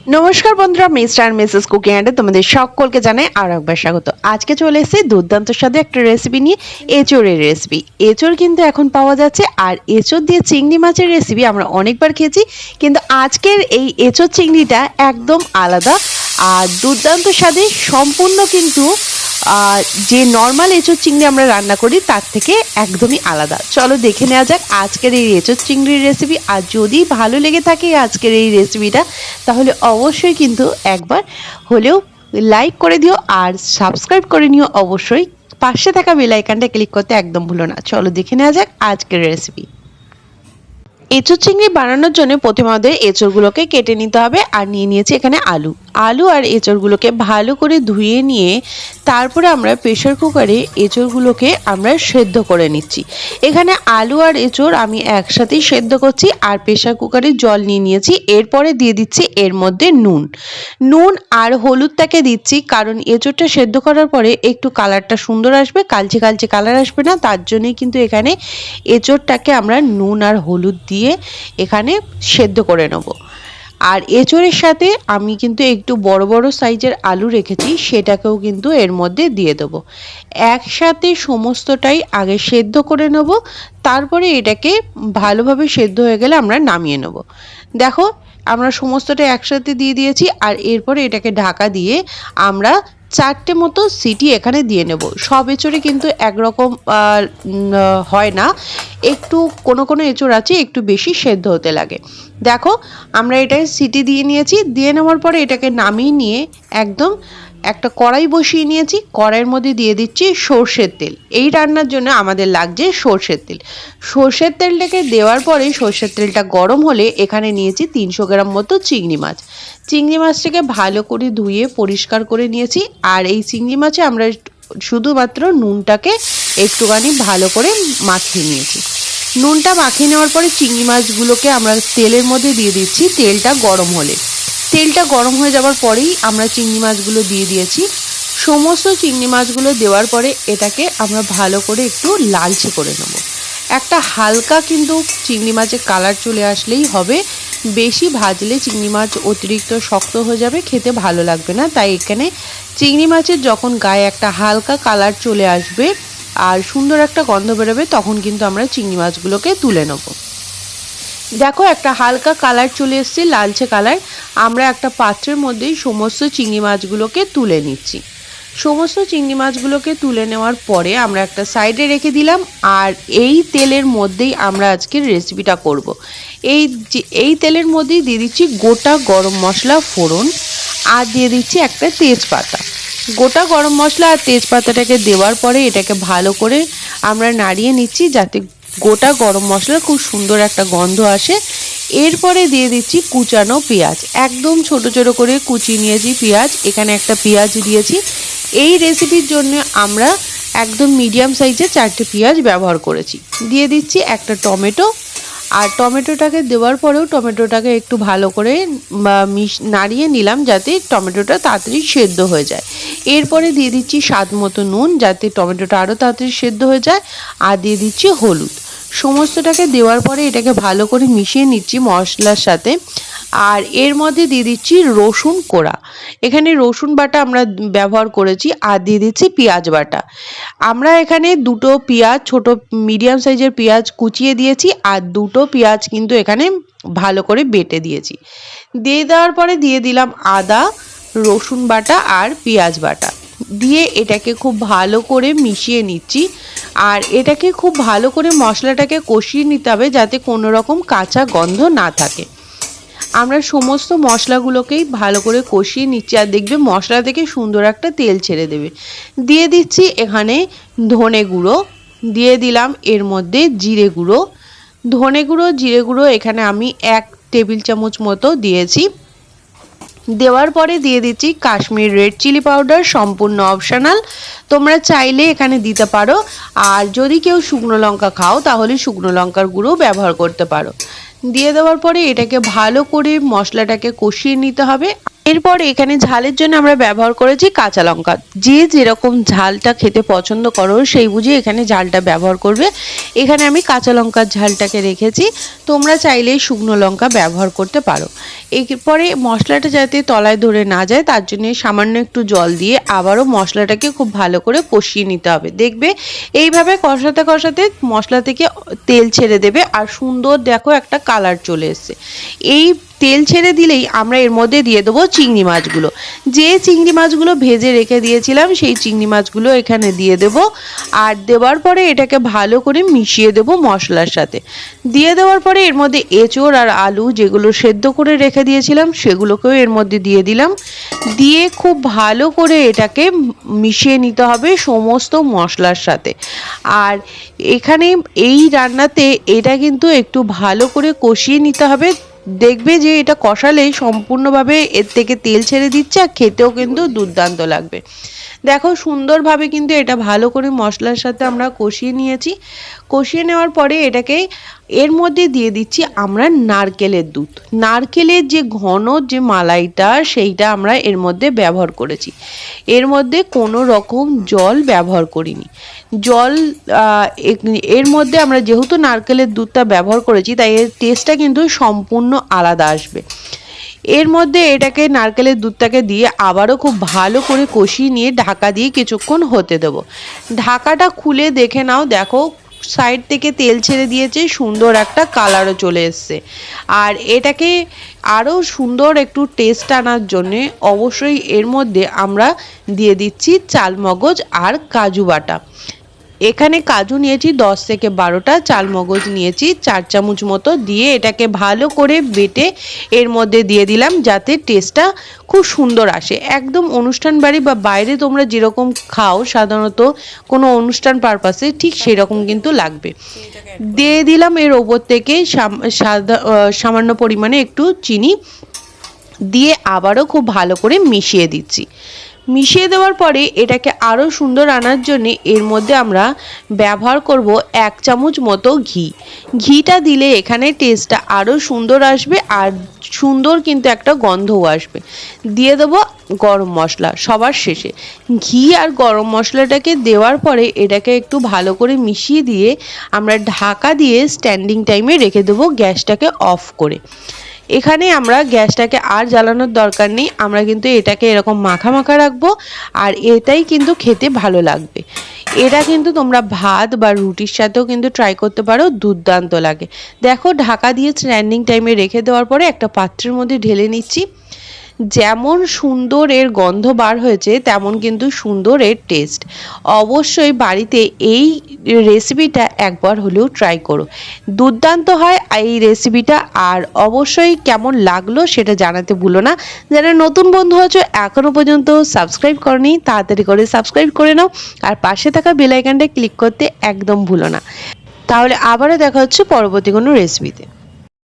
নমস্কার বন্ধুরা, মিস্টার আর Mrs cooking অ্যান্ডে তোমাদের সকলকে জানাই আর একবার স্বাগত। আজকে চলে এসেছি দুর্দান্ত স্বাদে একটা রেসিপি নিয়ে, এঁচোড়ের রেসিপি। এঁচোড় কিন্তু এখন পাওয়া যাচ্ছে, আর এঁচোড় দিয়ে চিংড়ি মাছের রেসিপি আমরা অনেকবার খেয়েছি, কিন্তু আজকের এই এঁচোড় চিংড়িটা একদম আলাদা আর দুর্দান্ত স্বাদে, সম্পূর্ণ কিন্তু যে নর্মাল এঁচোড় চিংড়ি আমরা রান্না করি তার থেকে একদমই আলাদা। চলো দেখে নেওয়া যাক আজকের এই এঁচোড় চিংড়ির রেসিপি। আর যদি ভালো লেগে থাকে আজকের এই রেসিপিটা, তাহলে অবশ্যই কিন্তু একবার হলেও লাইক করে দিও আর সাবস্ক্রাইব করে নিও অবশ্যই। পাশে থাকা বেল আইকনটা ক্লিক করতে একদম ভুলো না। চলো দেখে নেওয়া যাক আজকের রেসিপি। এঁচোড় চিংড়ি বানানোর জন্য প্রথমে আমাদের এঁচোড়গুলোকে কেটে নিতে হবে। আর নিয়ে নিয়েছি এখানে আলু আর এঁচোড়গুলোকে ভালো করে ধুয়ে নিয়ে তারপরে আমরা প্রেসার কুকারে এঁচোড়গুলোকে আমরা সেদ্ধ করে নিচ্ছি। এখানে আলু আর এঁচোড় আমি একসাথেই সেদ্ধ করছি আর প্রেসার কুকারে জল নিয়ে নিয়েছি। এরপরে দিয়ে দিচ্ছি এর মধ্যে নুন আর হলুদটাকে দিচ্ছি, কারণ এঁচোড়টা সেদ্ধ করার পরে একটু কালারটা সুন্দর আসবে, কালচে কালচে কালার আসবে না, তার জন্যই কিন্তু এখানে এঁচোড়টাকে আমরা নুন আর হলুদ দিয়ে এখানে সেদ্ধ করে নেব। আর এঁচোড়ের সাথে আমি কিন্তু একটু বড় বড় সাইজের আলু রেখেছি, সেটাকেও কিন্তু এর মধ্যে দিয়ে দেবো। একসাথে সমস্তটাই আগে সেদ্ধ করে নেব, তারপরে এটাকে ভালোভাবে সেদ্ধ হয়ে গেলে আমরা নামিয়ে নেব। দেখো আমরা সমস্তটা একসাথে দিয়ে দিয়েছি, আর এরপরে এটাকে ঢাকা দিয়ে আমরা 4টে মতো সিটি এখানে দিয়ে নেব। সব এঁচোড়ে কিন্তু একরকম হয় না, একটু কোনো কোনো এঁচোড় আছে একটু বেশি সেদ্ধ হতে লাগে। দেখো আমরা এটাকে সিটি দিয়ে নিয়েছি। দিয়ে নেওয়ার পরে এটাকে নামিয়ে নিয়ে একদম একটা কড়াই বসিয়ে নিয়েছি। কড়াইয়ের মধ্যে দিয়ে দিচ্ছি সর্ষের তেল। এই রান্নার জন্য আমাদের লাগছে সর্ষের তেল। সর্ষের তেলটাকে দেওয়ার পরে সর্ষের তেলটা গরম হলে এখানে নিয়েছি 300 গ্রাম মতো চিংড়ি মাছ। চিংড়ি মাছটাকে ভালো করে ধুয়ে পরিষ্কার করে নিয়েছি। আর এই চিংড়ি মাছে আমরা শুধুমাত্র নুনটাকে একটুখানি ভালো করে মাখিয়ে নিয়েছি। নুনটা মাখিয়ে নেওয়ার পরে চিংড়ি মাছগুলোকে আমরা তেলের মধ্যে দিয়ে দিচ্ছি। তেলটা গরম হয়ে যাওয়ার পরেই আমরা চিংড়ি মাছগুলো দিয়ে দিয়েছি। সমস্ত চিংড়ি মাছগুলো দেওয়ার পরে এটাকে আমরা ভালো করে একটু লালচে করে নেব। একটা হালকা কিন্তু চিংড়ি মাছের কালার চলে আসলেই হবে, বেশি ভাজলে চিংড়ি মাছ অতিরিক্ত শক্ত হয়ে যাবে, খেতে ভালো লাগবে না। তাই এখানে চিংড়ি মাছের যখন গায়ে একটা হালকা কালার চলে আসবে আর সুন্দর একটা গন্ধ বেরোবে, তখন কিন্তু আমরা চিংড়ি মাছগুলোকে তুলে নেব। দেখো একটা হালকা কালার চলে এসছে, লালচে কালার। আমরা একটা পাত্রের মধ্যেই সমস্ত চিংড়ি মাছগুলোকে তুলে নিচ্ছি। সমস্ত চিংড়ি মাছগুলোকে তুলে নেওয়ার পরে আমরা একটা সাইডে রেখে দিলাম। আর এই তেলের মধ্যেই আমরা আজকের রেসিপিটা করব। এই তেলের মধ্যেই দিয়ে দিচ্ছি গোটা গরম মশলা ফোড়ন, আর দিয়ে দিচ্ছি একটা তেজপাতা। গোটা গরম মশলা আর তেজপাতাটাকে দেওয়ার পরে এটাকে ভালো করে আমরা নাড়িয়ে নিচ্ছি, যাতে গোটা গরম মশলার খুব সুন্দর একটা গন্ধ আসে। এরপরে দিয়ে দিচ্ছি কুচানো পেঁয়াজ, একদম ছোট ছোট করে কুচিয়ে নিয়েছি পেঁয়াজ। এখানে একটা পেঁয়াজ দিয়েছি। এই রেসিপির জন্য আমরা একদম মিডিয়াম সাইজের 4টে পেঁয়াজ ব্যবহার করেছি। দিয়ে দিচ্ছি একটা টমেটো। আর টমেটোটাকে দেওয়ার পরেও টমেটোটাকে একটু ভালো করে নাড়িয়ে নিলাম, যাতে টমেটোটা তাড়াতাড়ি সেদ্ধ হয়ে যায়। এরপরে দিয়ে দিচ্ছি স্বাদ মতো নুন, যাতে টমেটোটা আরও তাড়াতাড়ি সেদ্ধ হয়ে যায়। আর দিয়ে দিচ্ছি হলুদ। সমস্তটাকে দেওয়ার পরে এটাকে ভালো করে মিশিয়ে নিচ্ছি মশলার সাথে। আর এর মধ্যে দিয়ে দিচ্ছি রসুন কোড়া। এখানে রসুন বাটা আমরা ব্যবহার করেছি। আর দিয়ে দিচ্ছি পেঁয়াজ বাটা। আমরা এখানে দুটো পেঁয়াজ, ছোট মিডিয়াম সাইজের পেঁয়াজ কুচিয়ে দিয়েছি, আর দুটো পেঁয়াজ কিন্তু এখানে ভালো করে বেটে দিয়েছি। দিয়ে দেওয়ার পরে দিয়ে দিলাম আদা, রসুন বাটা আর পেঁয়াজ বাটা। দিয়ে এটাকে খুব ভালো করে মিশিয়ে নিচ্ছি। আর এটাকে খুব ভালো করে মশলাটাকে কষিয়ে নিতে হবে, যাতে কোনো রকম কাঁচা গন্ধ না থাকে। আমরা সমস্ত মশলাগুলোকেই ভালো করে কষিয়ে নিচ্ছি, আর দেখবে মশলা থেকে সুন্দর একটা তেল ছেড়ে দেবে। দিয়ে দিচ্ছি এখানে ধনে গুঁড়ো, দিয়ে দিলাম এর মধ্যে জিরে গুঁড়ো। ধনে গুঁড়ো জিরে গুঁড়ো এখানে আমি 1 টেবিল চামচ মতো দিয়েছি। দেওয়ার পরে দিয়ে দিচ্ছি কাশ্মীর রেড চিলি পাউডার, সম্পূর্ণ অপশনাল, তোমরা চাইলে এখানে দিতে পারো। আর যদি কেউ শুকনো লঙ্কা খাও তাহলে শুকনো লঙ্কার গুঁড়ো ব্যবহার করতে পারো। দিয়ে দেওয়ার পরে এটাকে ভালো করে মশলাটাকে কষিয়ে নিতে হবে। এরপর এখানে ঝালের জন্য আমরা ব্যবহার করেছি কাঁচা লঙ্কা। যে যেরকম ঝালটা খেতে পছন্দ করো সেই বুঝে এখানে ঝালটা ব্যবহার করবে। এখানে আমি কাঁচা লঙ্কার ঝালটাকে রেখেছি, তোমরা চাইলে শুকনো লঙ্কা ব্যবহার করতে পারো। এরপরে মশলাটা যাতে তলায় ধরে না যায় তার জন্য সামান্য একটু জল দিয়ে আবারও মশলাটাকে খুব ভালো করে কষিয়ে নিতে হবে। দেখবে এইভাবে কষাতে কষাতে মশলা থেকে তেল ছেড়ে দেবে আর সুন্দর দেখো একটা কালার চলে এসছে। এই তেল ছেড়ে দিলেই আমরা এর মধ্যে দিয়ে দেবো চিংড়ি মাছগুলো। যে চিংড়ি মাছগুলো ভেজে রেখে দিয়েছিলাম সেই চিংড়ি মাছগুলো এখানে দিয়ে দেব। আর দেওয়ার পরে এটাকে ভালো করে মিশিয়ে দেব মশলার সাথে। দিয়ে দেওয়ার পরে এর মধ্যে এঁচোড় আর আলু যেগুলো সেদ্ধ করে রেখে দিয়েছিলাম সেগুলোকেও এর মধ্যে দিয়ে দিলাম। দিয়ে খুব ভালো করে এটাকে মিশিয়ে নিতে হবে সমস্ত মশলার সাথে। আর এখানে এই রান্নাতে এটা কিন্তু একটু ভালো করে কষিয়ে নিতে হবে। দেখবে যে এটা কষালেই সম্পূর্ণভাবে এর থেকে তেল ছেড়ে দিচ্ছে আর খেতেও কিন্তু দুর্দান্ত লাগবে। দেখো সুন্দরভাবে কিন্তু এটা ভালো করে মশলার সাথে আমরা কষিয়ে নিয়েছি। কষিয়ে নেওয়ার পরে এটাকে এর মধ্যে দিয়ে দিচ্ছি আমরা নারকেলের দুধ। নারকেলের যে ঘন যে মালাইটা সেইটা আমরা এর মধ্যে ব্যবহার করেছি। এর মধ্যে কোনো রকম জল ব্যবহার করিনি। জল এর মধ্যে আমরা যেহেতু নারকেলের দুধটা ব্যবহার করেছি তাই এর টেস্টটা কিন্তু সম্পূর্ণ আলাদা আসবে। এর মধ্যে এটাকে নারকেলের দুধটাকে দিয়ে আবারও খুব ভালো করে কষিয়ে নিয়ে ঢাকা দিয়ে কিছুক্ষণ হতে দেবো। ঢাকাটা খুলে দেখে নাও, দেখো সাইড থেকে তেল ছেড়ে দিয়েছে, সুন্দর একটা কালারও চলে এসছে। আর এটাকে আরও সুন্দর একটু টেস্ট আনার জন্যে অবশ্যই এর মধ্যে আমরা দিয়ে দিচ্ছি চালমগজ আর কাজু বাটা। এখানে কাজু নিয়েছি 10 থেকে 12টা, চালমগজ নিয়েছি 4 চামচ মতো, দিয়ে এটাকে ভালো করে বেটে এর মধ্যে দিয়ে দিলাম যাতে টেস্টটা খুব সুন্দর আসে। একদম অনুষ্ঠান বাড়ি বা বাইরে তোমরা যেরকম খাও সাধারণত কোনো অনুষ্ঠান পারপাসে ঠিক সেরকম কিন্তু লাগবে। দিয়ে দিলাম এর ওপর থেকে সামান্য পরিমাণে একটু চিনি দিয়ে আবারও খুব ভালো করে মিশিয়ে দিচ্ছি। মিশিয়ে দেওয়ার পরে এটাকে আরও সুন্দর আনার জন্য এর মধ্যে আমরা ব্যবহার করব 1 চামচ মতো ঘি। ঘিটা দিলে এখানে টেস্টটা আরও সুন্দর আসবে আর সুন্দর কিন্তু একটা গন্ধও আসবে। দিয়ে দেবো গরম মশলা সবার শেষে। ঘি আর গরম মশলাটাকে দেওয়ার পরে এটাকে একটু ভালো করে মিশিয়ে দিয়ে আমরা ঢাকা দিয়ে স্ট্যান্ডিং টাইমে রেখে দেবো গ্যাসটাকে অফ করে। এখানে আমরা গ্যাসটাকে আর জ্বালানোর দরকার নেই, আমরা কিন্তু এটাকে এরকম মাখা মাখা রাখবো আর এটাই কিন্তু খেতে ভালো লাগবে। এটা কিন্তু তোমরা ভাত বা রুটির সাথেও কিন্তু ট্রাই করতে পারো, দুর্দান্ত লাগে। দেখো ঢাকা দিয়ে স্ট্যান্ডিং টাইমে রেখে দেওয়ার পরে একটা পাত্রের মধ্যে ঢেলে নিচ্ছি। যেমন সুন্দর এর গন্ধ বার হয়েছে তেমন কিন্তু সুন্দর এর টেস্ট। অবশ্যই বাড়িতে এই রেসিপিটা একবার হলেও ট্রাই করো, দুর্দান্ত হয় এই রেসিপিটা। আর অবশ্যই কেমন লাগলো সেটা জানাতে ভুলো না। যারা নতুন বন্ধু আছো এখনো পর্যন্ত সাবস্ক্রাইব করনি তাড়াতাড়ি করে সাবস্ক্রাইব করে নাও আর পাশে থাকা বেল আইকনটা ক্লিক করতে একদম ভুলো না। তাহলে আবারও দেখা হচ্ছে পরবর্তী কোনো রেসিপিতে।